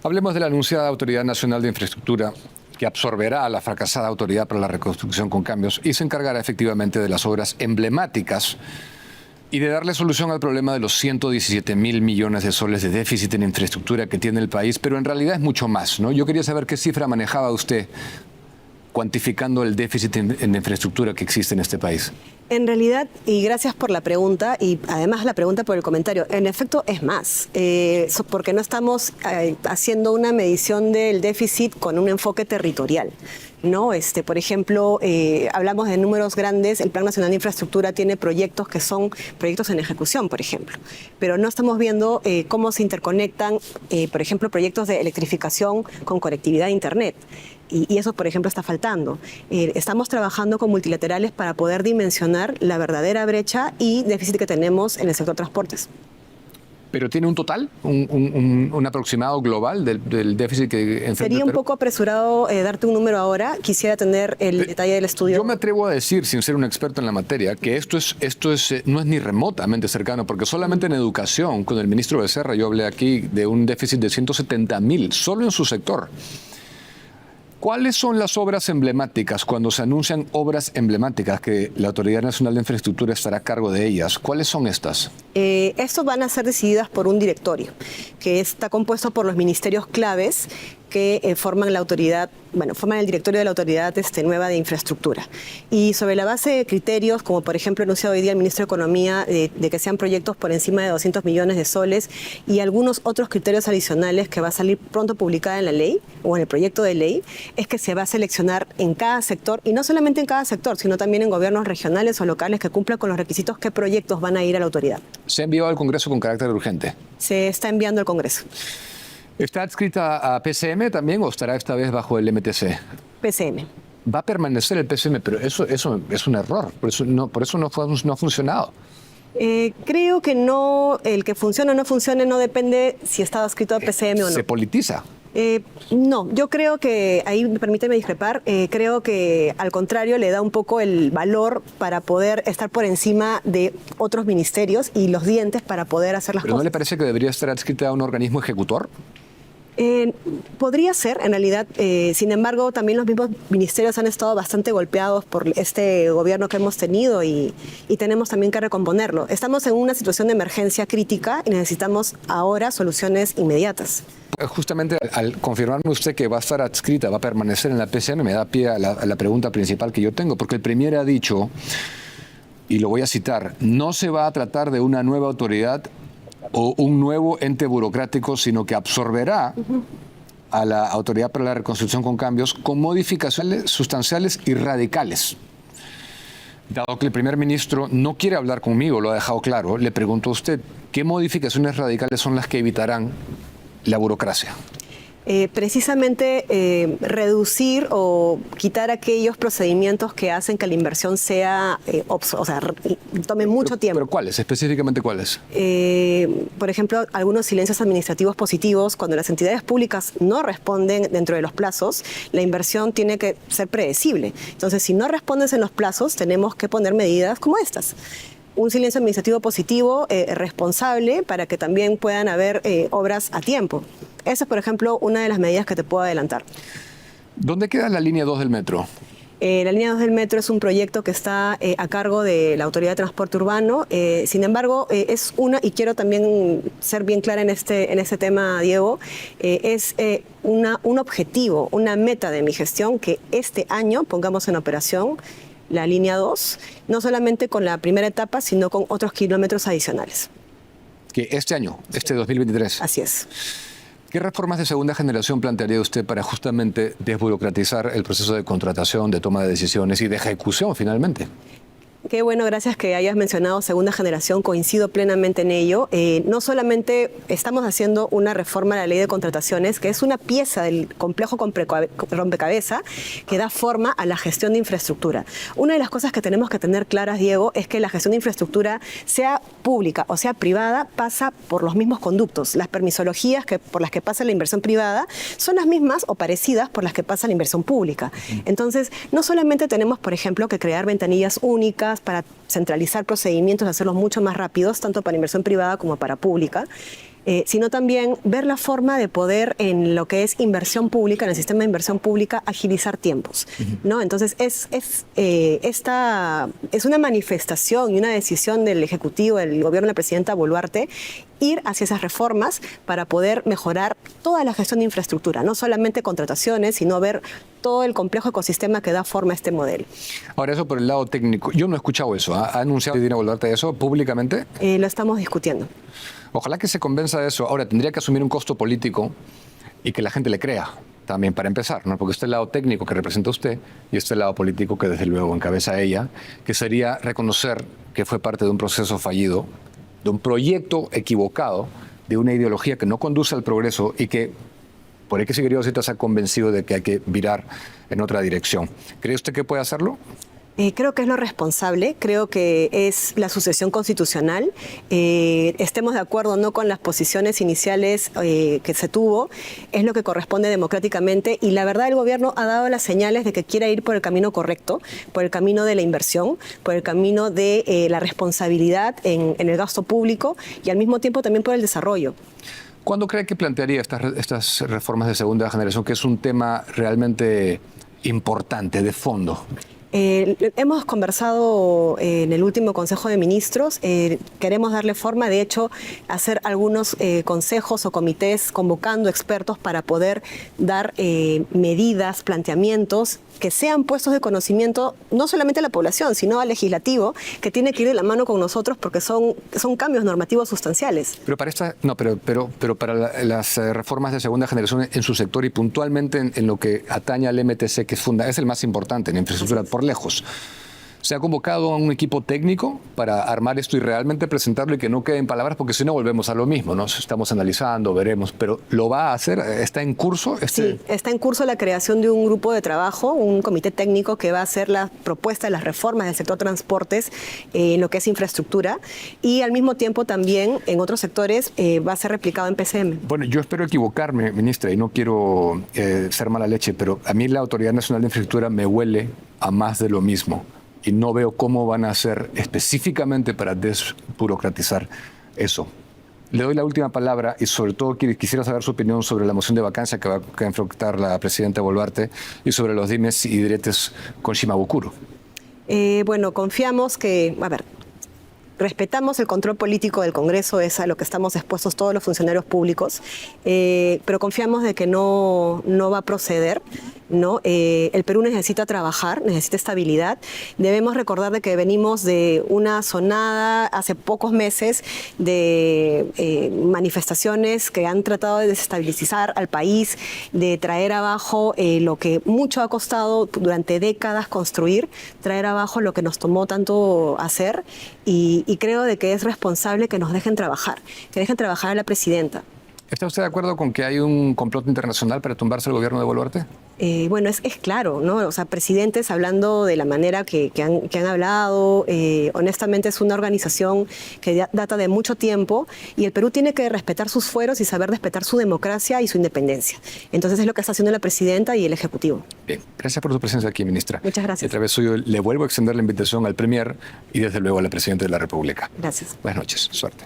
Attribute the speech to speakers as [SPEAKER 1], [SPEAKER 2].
[SPEAKER 1] Hablemos de la anunciada Autoridad Nacional de Infraestructura, que absorberá a la fracasada Autoridad para la Reconstrucción con Cambios y se encargará efectivamente de las obras emblemáticas y de darle solución al problema de los 117.000 millones de soles de déficit en infraestructura que tiene el país, pero en realidad es mucho más, ¿no? Yo quería saber qué cifra manejaba usted cuantificando el déficit en infraestructura que existe en este país.
[SPEAKER 2] En realidad, y gracias por la pregunta, y además la pregunta por el comentario, en efecto es más, porque no estamos haciendo una medición del déficit con un enfoque territorial, ¿no? Por ejemplo, hablamos de números grandes, el Plan Nacional de Infraestructura tiene proyectos que son proyectos en ejecución, por ejemplo, pero no estamos viendo cómo se interconectan, por ejemplo, proyectos de electrificación con conectividad a Internet. Y eso, por ejemplo, está faltando. Estamos trabajando con multilaterales para poder dimensionar la verdadera brecha y déficit que tenemos en el sector transportes.
[SPEAKER 1] ¿Pero tiene un total, un aproximado global del déficit que enfrenta
[SPEAKER 2] Sería un poco apresurado darte un número ahora. Quisiera tener el detalle del estudio.
[SPEAKER 1] Yo me atrevo a decir, sin ser un experto en la materia, que esto no es ni remotamente cercano, porque solamente en educación, con el ministro Becerra, yo hablé aquí de un déficit de 170.000, solo en su sector. ¿Cuáles son las obras emblemáticas cuando se anuncian obras emblemáticas que la Autoridad Nacional de Infraestructura estará a cargo de ellas? ¿Cuáles son estas?
[SPEAKER 2] Estos van a ser decididas por un directorio que está compuesto por los ministerios claves que forman la autoridad, forman el directorio de la autoridad nueva de infraestructura. Y sobre la base de criterios, como por ejemplo anunciado hoy día el ministro de Economía, de que sean proyectos por encima de 200 millones de soles y algunos otros criterios adicionales que va a salir pronto publicada en la ley o en el proyecto de ley, es que se va a seleccionar en cada sector, y no solamente en cada sector, sino también en gobiernos regionales o locales que cumplan con los requisitos, qué proyectos van a ir a la autoridad.
[SPEAKER 1] ¿Se ha enviado al Congreso con carácter urgente?
[SPEAKER 2] Se está enviando al Congreso.
[SPEAKER 1] ¿Está adscrita a PCM también o estará esta vez bajo el MTC?
[SPEAKER 2] PCM.
[SPEAKER 1] Va a permanecer el PCM, pero eso es un error, por eso no ha funcionado.
[SPEAKER 2] Creo que no, el que funcione o no funcione no depende si está adscrito a PCM o no.
[SPEAKER 1] ¿Se politiza?
[SPEAKER 2] No, yo creo que, ahí permíteme discrepar, creo que al contrario le da un poco el valor para poder estar por encima de otros ministerios y los dientes para poder hacer las cosas.
[SPEAKER 1] ¿Pero no le parece que debería estar adscrita a un organismo ejecutor?
[SPEAKER 2] Podría ser, en realidad. Sin embargo, también los mismos ministerios han estado bastante golpeados por este gobierno que hemos tenido y tenemos también que recomponerlo. Estamos en una situación de emergencia crítica y necesitamos ahora soluciones inmediatas.
[SPEAKER 1] Justamente al confirmarme usted que va a estar adscrita, va a permanecer en la PCM, me da pie a la pregunta principal que yo tengo, porque el Premier ha dicho, y lo voy a citar, no se va a tratar de una nueva autoridad o un nuevo ente burocrático, sino que absorberá a la Autoridad para la Reconstrucción con Cambios con modificaciones sustanciales y radicales. Dado que el primer ministro no quiere hablar conmigo, lo ha dejado claro, le pregunto a usted, ¿qué modificaciones radicales son las que evitarán la burocracia?
[SPEAKER 2] Precisamente reducir o quitar aquellos procedimientos que hacen que la inversión sea, tome mucho tiempo.
[SPEAKER 1] ¿Pero cuáles? ¿Específicamente cuáles?
[SPEAKER 2] Por ejemplo, algunos silencios administrativos positivos. Cuando las entidades públicas no responden dentro de los plazos, la inversión tiene que ser predecible. Entonces, si no respondes en los plazos, tenemos que poner medidas como estas. Un silencio administrativo positivo, responsable, para que también puedan haber obras a tiempo. Esa es, por ejemplo, una de las medidas que te puedo adelantar.
[SPEAKER 1] ¿Dónde queda la línea 2 del metro?
[SPEAKER 2] La línea 2 del metro es un proyecto que está a cargo de la Autoridad de Transporte Urbano. Sin embargo, es una, y quiero también ser bien clara en este tema, Diego, es un objetivo, una meta de mi gestión que este año pongamos en operación la línea 2, no solamente con la primera etapa, sino con otros kilómetros adicionales.
[SPEAKER 1] ¿Que este año, este 2023?
[SPEAKER 2] Así es.
[SPEAKER 1] ¿Qué reformas de segunda generación plantearía usted para justamente desburocratizar el proceso de contratación, de toma de decisiones y de ejecución finalmente?
[SPEAKER 2] Qué bueno, gracias que hayas mencionado segunda generación, coincido plenamente en ello. No solamente estamos haciendo una reforma a la ley de contrataciones, que es una pieza del complejo rompecabezas que da forma a la gestión de infraestructura. Una de las cosas que tenemos que tener claras, Diego, es que la gestión de infraestructura, sea pública o sea privada, pasa por los mismos conductos. Las permisologías por las que pasa la inversión privada son las mismas o parecidas por las que pasa la inversión pública. Entonces, no solamente tenemos, por ejemplo, que crear ventanillas únicas para centralizar procedimientos, hacerlos mucho más rápidos, tanto para inversión privada como para pública. sino también ver la forma de poder en lo que es inversión pública, en el sistema de inversión pública, agilizar tiempos, ¿no? Entonces esta es una manifestación y una decisión del Ejecutivo, del gobierno de la presidenta Boluarte, ir hacia esas reformas para poder mejorar toda la gestión de infraestructura, no solamente contrataciones, sino ver todo el complejo ecosistema que da forma a este modelo.
[SPEAKER 1] Ahora, eso por el lado técnico. Yo no he escuchado eso. ¿Ha anunciado Dina Boluarte eso públicamente?
[SPEAKER 2] Lo estamos discutiendo.
[SPEAKER 1] Ojalá que se convenza de eso. Ahora, tendría que asumir un costo político y que la gente le crea, también para empezar, ¿no? Porque está el lado técnico que representa usted y está el lado político que desde luego encabeza ella, que sería reconocer que fue parte de un proceso fallido, de un proyecto equivocado, de una ideología que no conduce al progreso y que por X y Z se ha convencido de que hay que virar en otra dirección. ¿Cree usted que puede hacerlo?
[SPEAKER 2] Creo que es lo responsable, creo que es la sucesión constitucional. Estemos de acuerdo o no con las posiciones iniciales que se tuvo, es lo que corresponde democráticamente y la verdad el gobierno ha dado las señales de que quiere ir por el camino correcto, por el camino de la inversión, por el camino de la responsabilidad en el gasto público y al mismo tiempo también por el desarrollo.
[SPEAKER 1] ¿Cuándo cree que plantearía estas reformas de segunda generación, que es un tema realmente importante, de fondo?
[SPEAKER 2] Hemos conversado en el último Consejo de Ministros, queremos darle forma, de hecho, hacer algunos consejos o comités convocando expertos para poder dar medidas, planteamientos que sean puestos de conocimiento no solamente a la población, sino al legislativo, que tiene que ir de la mano con nosotros porque son cambios normativos sustanciales.
[SPEAKER 1] Pero para las reformas de segunda generación en su sector y puntualmente en lo que atañe al MTC, que es el más importante en infraestructura por lejos. ¿Se ha convocado a un equipo técnico para armar esto y realmente presentarlo y que no quede en palabras? Porque si no volvemos a lo mismo, ¿no? Estamos analizando, veremos, pero ¿lo va a hacer? ¿Está en curso?
[SPEAKER 2] Sí, está en curso la creación de un grupo de trabajo, un comité técnico que va a hacer la propuesta de las reformas del sector transportes en lo que es infraestructura y al mismo tiempo también en otros sectores va a ser replicado en PCM.
[SPEAKER 1] Bueno, yo espero equivocarme, ministra, y no quiero ser mala leche, pero a mí la Autoridad Nacional de Infraestructura me huele a más de lo mismo. Y no veo cómo van a hacer específicamente para desburocratizar eso. Le doy la última palabra y sobre todo quisiera saber su opinión sobre la moción de vacancia que va a enfrentar la presidenta Boluarte y sobre los dimes y diretes con Shimabukuro.
[SPEAKER 2] Bueno, confiamos que, respetamos el control político del Congreso, es a lo que estamos expuestos todos los funcionarios públicos, pero confiamos de que no va a proceder, ¿no? El Perú necesita trabajar, necesita estabilidad. Debemos recordar de que venimos de una sonada hace pocos meses de manifestaciones que han tratado de desestabilizar al país, de traer abajo lo que mucho ha costado durante décadas construir, traer abajo lo que nos tomó tanto hacer y creo de que es responsable que nos dejen trabajar, que dejen trabajar a la presidenta.
[SPEAKER 1] ¿Está usted de acuerdo con que hay un complot internacional para tumbarse el gobierno de Boluarte?
[SPEAKER 2] Bueno, es claro, ¿no? O sea, presidentes hablando de la manera que han hablado, honestamente es una organización que data de mucho tiempo y el Perú tiene que respetar sus fueros y saber respetar su democracia y su independencia. Entonces es lo que está haciendo la presidenta y el Ejecutivo.
[SPEAKER 1] Bien, gracias por su presencia aquí, ministra.
[SPEAKER 2] Muchas gracias.
[SPEAKER 1] Y a través suyo le vuelvo a extender la invitación al Premier y desde luego a la Presidenta de la República.
[SPEAKER 2] Gracias.
[SPEAKER 1] Buenas noches, suerte.